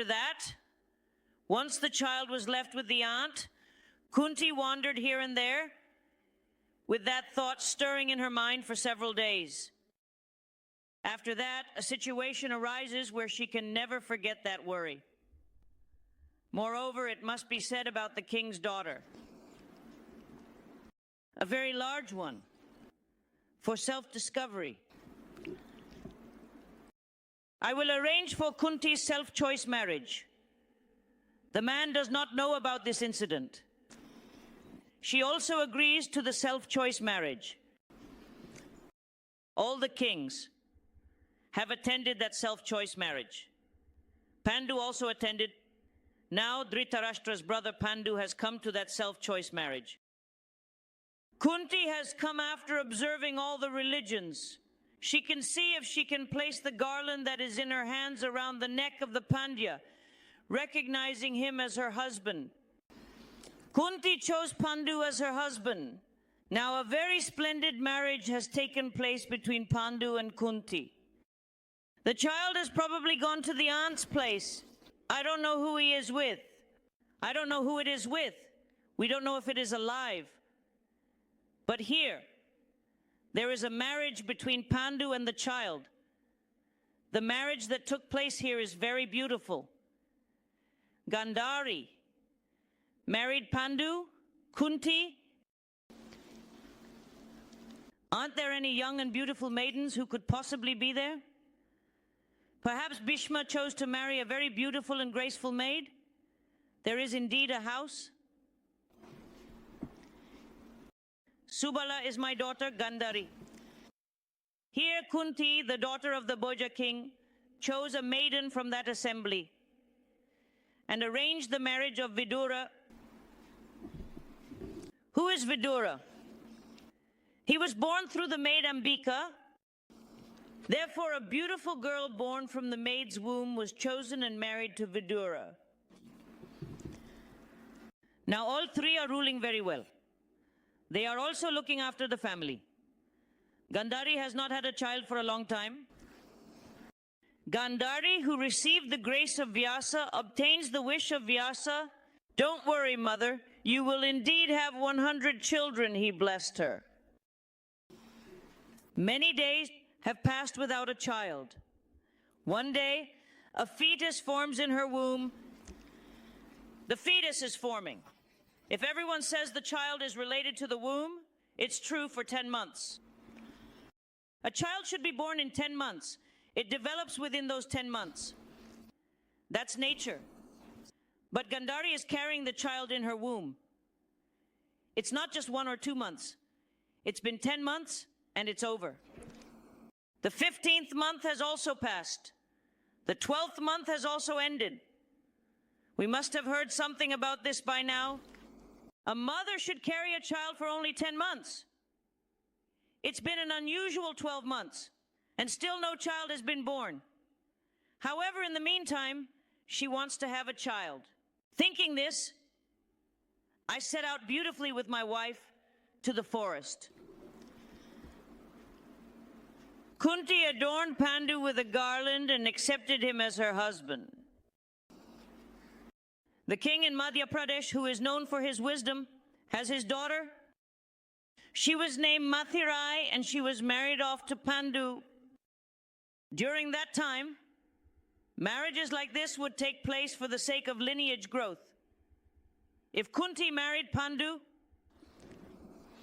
After that, once the child was left with the aunt, Kunti wandered here and there, with that thought stirring in her mind for several days. After that, a situation arises where she can never forget that worry. Moreover, it must be said about the king's daughter, a very large one, for self-discovery. I will arrange for Kunti's self-choice marriage. The man does not know about this incident. She also agrees to the self-choice marriage. All the kings have attended that self-choice marriage. Pandu also attended. Now Dhritarashtra's brother Pandu has come to that self-choice marriage. Kunti has come after observing all the religions. She can see if she can place the garland that is in her hands around the neck of the Pandya, recognizing him as her husband. Kunti chose Pandu as her husband. Now a very splendid marriage has taken place between Pandu and Kunti. The child has probably gone to the aunt's place. I don't know who he is with. I don't know who it is with. We don't know if it is alive. But here, there is a marriage between Pandu and the child. The marriage that took place here is very beautiful. Gandhari married Pandu, Kunti. Aren't there any young and beautiful maidens who could possibly be there? Perhaps Bhima chose to marry a very beautiful and graceful maid. There is indeed a house. Subala is my daughter, Gandhari. Here Kunti, the daughter of the Bhoja king, chose a maiden from that assembly and arranged the marriage of Vidura. Who is Vidura? He was born through the maid Ambika. Therefore, a beautiful girl born from the maid's womb was chosen and married to Vidura. Now all three are ruling very well. They are also looking after the family. Gandhari has not had a child for a long time. Gandhari, who received the grace of Vyasa, obtains the wish of Vyasa. Don't worry, mother, you will indeed have 100 children, he blessed her. Many days have passed without a child. One day, a fetus forms in her womb. The fetus is forming. If everyone says the child is related to the womb, it's true for 10 months. A child should be born in 10 months. It develops within those 10 months. That's nature. But Gandhari is carrying the child in her womb. It's not just 1 or 2 months. It's been 10 months and it's over. The 15th month has also passed. The 12th month has also ended. We must have heard something about this by now. A mother should carry a child for only 10 months. It's been an unusual 12 months, and still no child has been born. However, in the meantime, she wants to have a child. Thinking this, I set out beautifully with my wife to the forest. Kunti adorned Pandu with a garland and accepted him as her husband. The king in Madhya Pradesh, who is known for his wisdom, has his daughter. She was named Mathirai and she was married off to Pandu. During that time, marriages like this would take place for the sake of lineage growth. If Kunti married Pandu,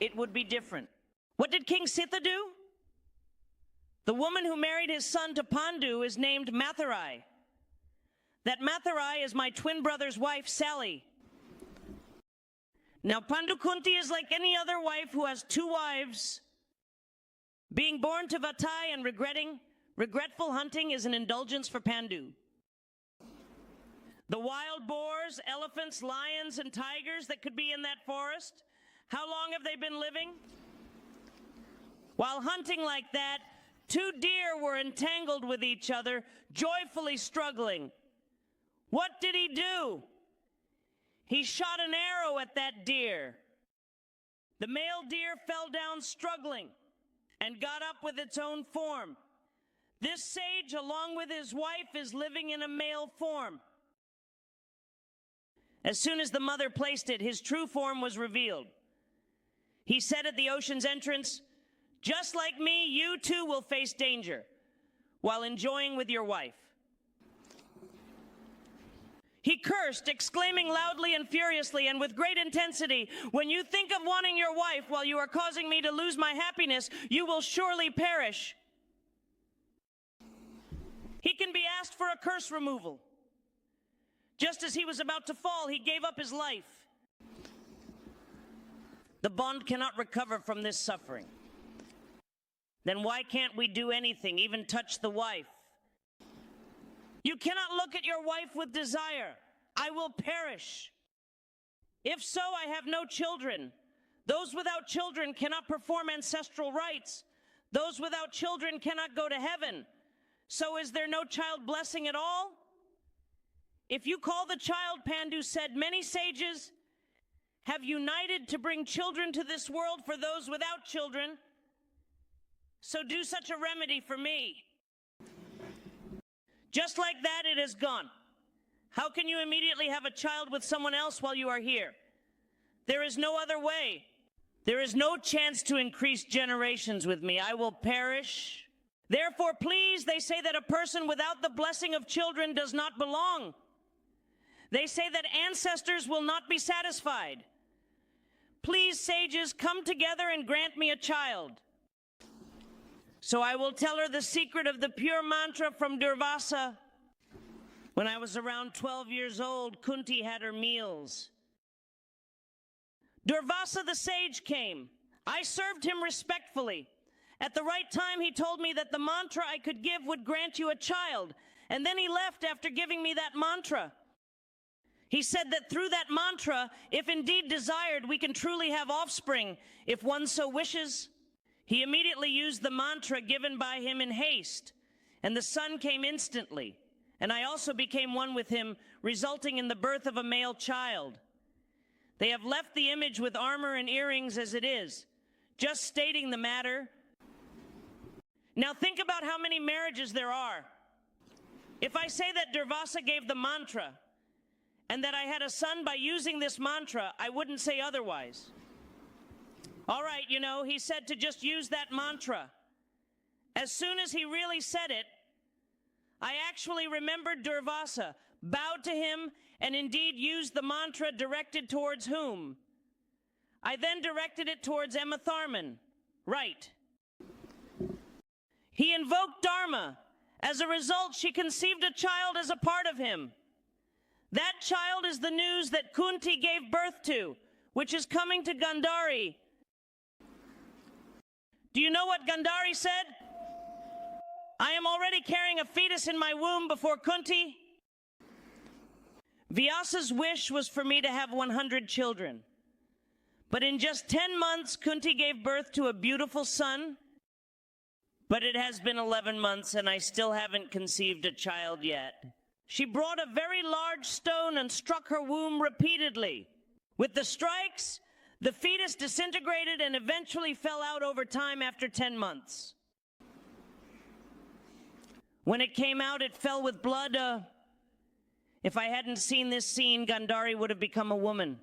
it would be different. What did King Sita do? The woman who married his son to Pandu is named Mathirai. That Mathirai is my twin brother's wife, Sally. Now, Pandu Kunti is like any other wife who has 2 wives. Being born to Vatai and regretful hunting is an indulgence for Pandu. The wild boars, elephants, lions, and tigers that could be in that forest, how long have they been living? While hunting like that, 2 deer were entangled with each other, joyfully struggling. What did he do? He shot an arrow at that deer. The male deer fell down struggling and got up with its own form. This sage, along with his wife, is living in a male form. As soon as the mother placed it, his true form was revealed. He said at the ocean's entrance, "Just like me, you too will face danger while enjoying with your wife." He cursed, exclaiming loudly and furiously and with great intensity, "When you think of wanting your wife while you are causing me to lose my happiness, you will surely perish." He can be asked for a curse removal. Just as he was about to fall, he gave up his life. The bond cannot recover from this suffering. Then why can't we do anything, even touch the wife? You cannot look at your wife with desire. I will perish. If so, I have no children. Those without children cannot perform ancestral rites. Those without children cannot go to heaven. So is there no child blessing at all? If you call the child, Pandu said, many sages have united to bring children to this world for those without children. So do such a remedy for me. Just like that, it is gone. How can you immediately have a child with someone else while you are here? There is no other way. There is no chance to increase generations with me. I will perish. Therefore, please, they say that a person without the blessing of children does not belong. They say that ancestors will not be satisfied. Please, sages, come together and grant me a child. So I will tell her the secret of the pure mantra from Durvasa. When I was around 12 years old, Kunti had her meals. Durvasa the sage came. I served him respectfully. At the right time, he told me that the mantra I could give would grant you a child. And then he left after giving me that mantra. He said that through that mantra, if indeed desired, we can truly have offspring, if one so wishes. He immediately used the mantra given by him in haste, and the son came instantly. And I also became one with him, resulting in the birth of a male child. They have left the image with armor and earrings as it is, just stating the matter. Now think about how many marriages there are. If I say that Durvasa gave the mantra, and that I had a son by using this mantra, I wouldn't say otherwise. All right, you know, he said to just use that mantra. As soon as he really said it, I actually remembered Durvasa, bowed to him, and indeed used the mantra directed towards whom? I then directed it towards Emma Tharman. Right. He invoked Dharma. As a result, she conceived a child as a part of him. That child is the news that Kunti gave birth to, which is coming to Gandhari. Do you know what Gandhari said? I am already carrying a fetus in my womb before Kunti. Vyasa's wish was for me to have 100 children. But in just 10 months, Kunti gave birth to a beautiful son. But it has been 11 months and I still haven't conceived a child yet. She brought a very large stone and struck her womb repeatedly. With the strikes, the fetus disintegrated and eventually fell out over time after 10 months. When it came out, it fell with blood. If I hadn't seen this scene, Gandhari would have become a woman.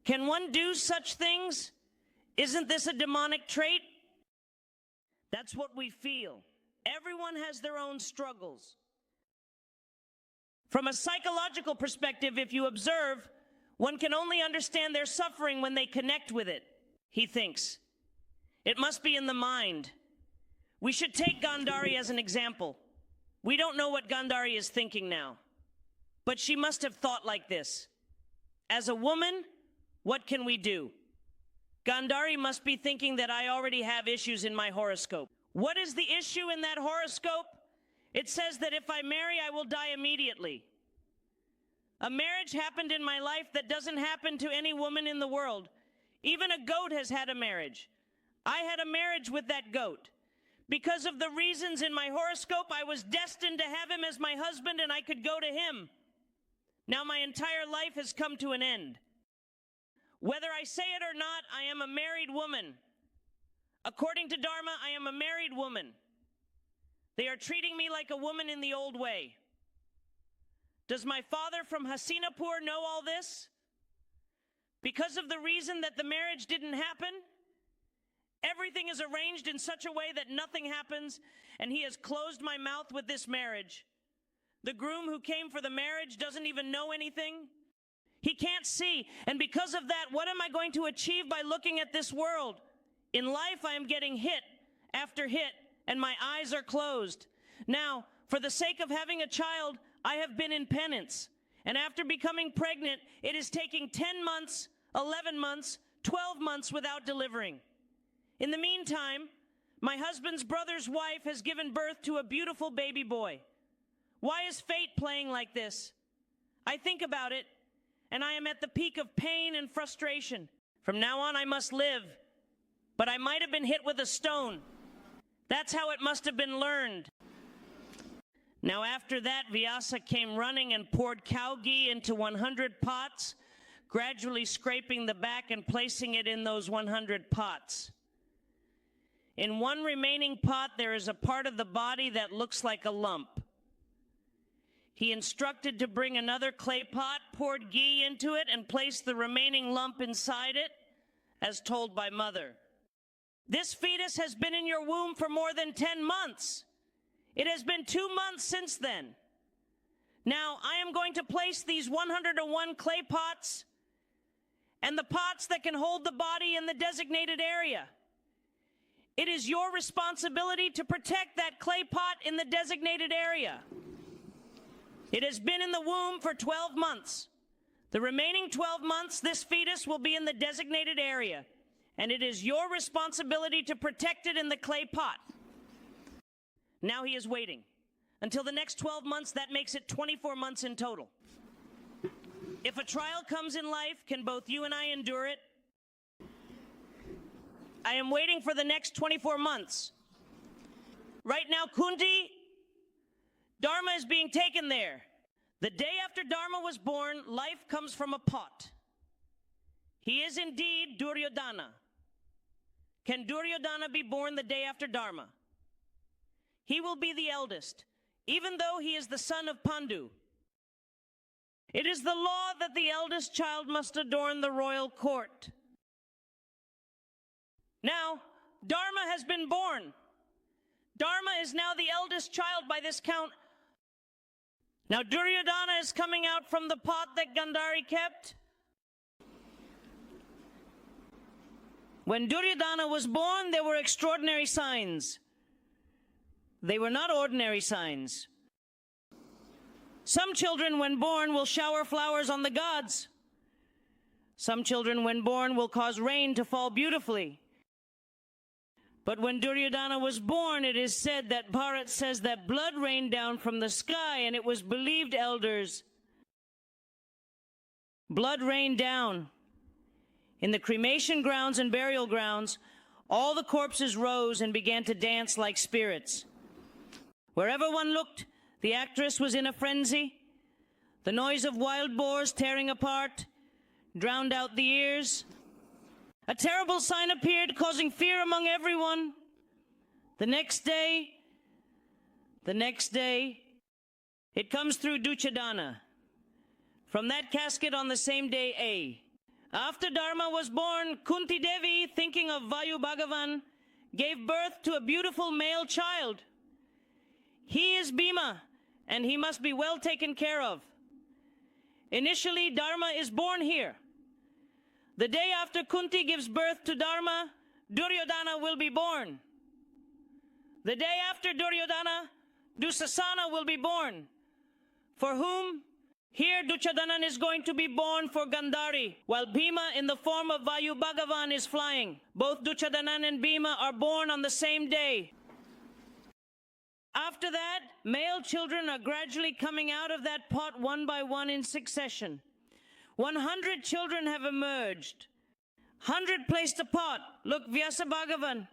Can one do such things? Isn't this a demonic trait? That's what we feel. Everyone has their own struggles. From a psychological perspective, if you observe, one can only understand their suffering when they connect with it, he thinks. It must be in the mind. We should take Gandhari as an example. We don't know what Gandhari is thinking now, but she must have thought like this. As a woman, what can we do? Gandhari must be thinking that I already have issues in my horoscope. What is the issue in that horoscope? It says that if I marry, I will die immediately. A marriage happened in my life that doesn't happen to any woman in the world. Even a goat has had a marriage. I had a marriage with that goat. Because of the reasons in my horoscope, I was destined to have him as my husband and I could go to him. Now my entire life has come to an end. Whether I say it or not, I am a married woman. According to Dharma, I am a married woman. They are treating me like a woman in the old way. Does my father from Hastinapur know all this? Because of the reason that the marriage didn't happen, everything is arranged in such a way that nothing happens, and he has closed my mouth with this marriage. The groom who came for the marriage doesn't even know anything. He can't see, and because of that, what am I going to achieve by looking at this world? In life, I am getting hit after hit, and my eyes are closed. Now, for the sake of having a child, I have been in penance. And after becoming pregnant, it is taking 10 months, 11 months, 12 months without delivering. In the meantime, my husband's brother's wife has given birth to a beautiful baby boy. Why is fate playing like this? I think about it, and I am at the peak of pain and frustration. From now on, I must live. But I might have been hit with a stone. That's how it must have been learned. Now after that, Vyasa came running and poured cow ghee into 100 pots, gradually scraping the back and placing it in those 100 pots. In one remaining pot, there is a part of the body that looks like a lump. He instructed to bring another clay pot, poured ghee into it, and placed the remaining lump inside it, as told by mother. This fetus has been in your womb for more than 10 months. It has been 2 months since then. Now, I am going to place these 101 clay pots and the pots that can hold the body in the designated area. It is your responsibility to protect that clay pot in the designated area. It has been in the womb for 12 months. The remaining 12 months, this fetus will be in the designated area, and it is your responsibility to protect it in the clay pot. Now he is waiting. Until the next 12 months, that makes it 24 months in total. If a trial comes in life, can both you and I endure it? I am waiting for the next 24 months. Right now, Kunti, Dharma is being taken there. The day after Dharma was born, life comes from a pot. He is indeed Duryodhana. Can Duryodhana be born the day after Dharma? He will be the eldest, even though he is the son of Pandu. It is the law that the eldest child must adorn the royal court. Now, Dharma has been born. Dharma is now the eldest child by this count. Now Duryodhana is coming out from the pot that Gandhari kept. When Duryodhana was born, there were extraordinary signs. They were not ordinary signs. Some children, when born, will shower flowers on the gods. Some children, when born, will cause rain to fall beautifully. But when Duryodhana was born, it is said that Bharat says that blood rained down from the sky, and it was believed, elders, blood rained down. In the cremation grounds and burial grounds, all the corpses rose and began to dance like spirits. Wherever one looked, the actress was in a frenzy. The noise of wild boars tearing apart drowned out the ears. A terrible sign appeared, causing fear among everyone. The next day, it comes through Duchadana. From that casket on the same day, after Dharma was born, Kunti Devi, thinking of Vayu Bhagavan, gave birth to a beautiful male child. He is Bhima, and he must be well taken care of. Initially, Dharma is born here. The day after Kunti gives birth to Dharma, Duryodhana will be born. The day after Duryodhana, Dusasana will be born. For whom? Here Duchadanana is going to be born for Gandhari, while Bhima in the form of Vayu Bhagavan is flying. Both Duchadanana and Bhima are born on the same day. After that, male children are gradually coming out of that pot one by one in succession. 100 children have emerged. 100 placed a pot. Look, Vyasa Bhagavan.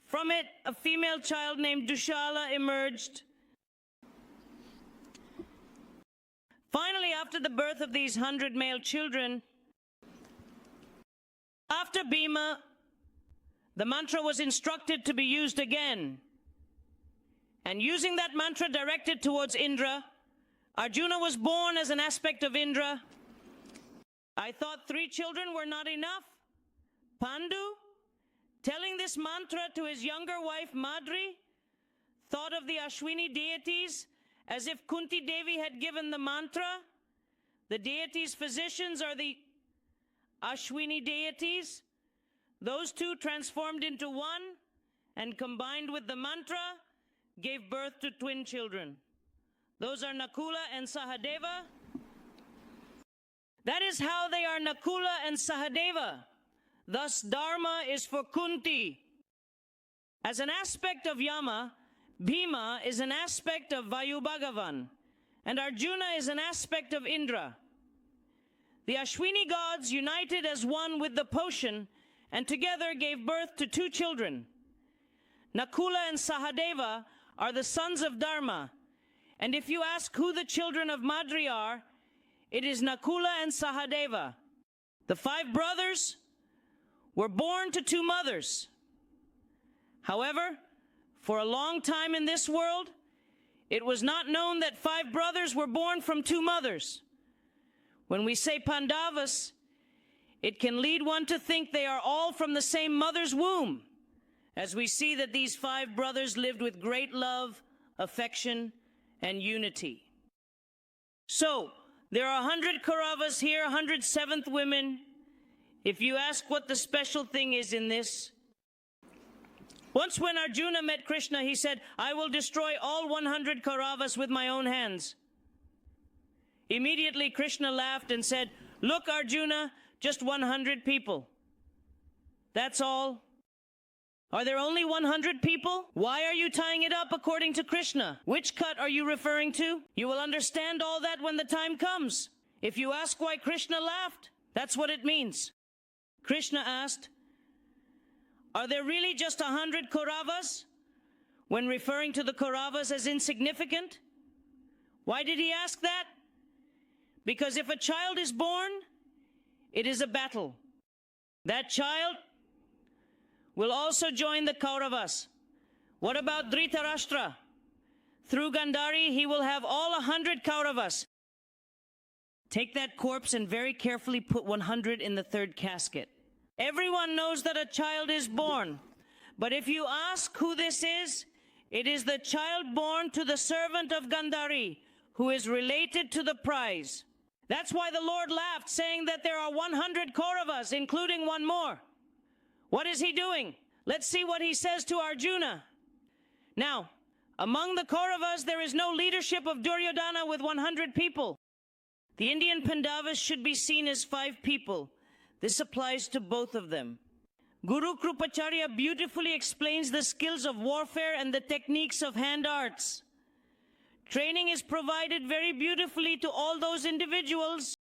From it, a female child named Dushala emerged. Finally, after the birth of these 100 male children, after Bhima, the mantra was instructed to be used again. And using that mantra directed towards Indra, Arjuna was born as an aspect of Indra. I thought 3 children were not enough. Pandu, telling this mantra to his younger wife Madri, thought of the Ashwini deities as if Kunti Devi had given the mantra. The deities' physicians are the Ashwini deities. Those two transformed into one and combined with the mantra gave birth to twin children. Those are Nakula and Sahadeva. That is how they are Nakula and Sahadeva. Thus, Dharma is for Kunti. As an aspect of Yama, Bhima is an aspect of Vayu Bhagavan, and Arjuna is an aspect of Indra. The Ashwini gods united as one with the potion and together gave birth to 2 children. Nakula and Sahadeva are the sons of Dharma, and if you ask who the children of Madri are, it is Nakula and Sahadeva. The 5 brothers were born to 2 mothers. However, for a long time in this world, it was not known that 5 brothers were born from 2 mothers. When we say Pandavas, it can lead one to think they are all from the same mother's womb, as we see that these 5 brothers lived with great love, affection, and unity. So, there are 100 Kauravas here, 100 seventh women. If you ask what the special thing is in this, once when Arjuna met Krishna, he said, I will destroy all 100 Kauravas with my own hands. Immediately Krishna laughed and said, look, Arjuna, just 100 people. That's all. Are there only 100 people? Why are you tying it up according to Krishna? Which cut are you referring to? You will understand all that when the time comes. If you ask why Krishna laughed, that's what it means. Krishna asked, are there really just 100 Kauravas? When referring to the Kauravas as insignificant? Why did he ask that? Because if a child is born, it is a battle. That child will also join the Kauravas. What about Dhritarashtra? Through Gandhari, he will have all 100 Kauravas. Take that corpse and very carefully put 100 in the 3rd casket. Everyone knows that a child is born. But if you ask who this is, it is the child born to the servant of Gandhari, who is related to the prize. That's why the Lord laughed, saying that there are 100 Kauravas, including one more. What is he doing? Let's see what he says to Arjuna. Now, among the Kauravas, there is no leadership of Duryodhana with 100 people. The Indian Pandavas should be seen as 5 people. This applies to both of them. Guru Krupacharya beautifully explains the skills of warfare and the techniques of hand arts. Training is provided very beautifully to all those individuals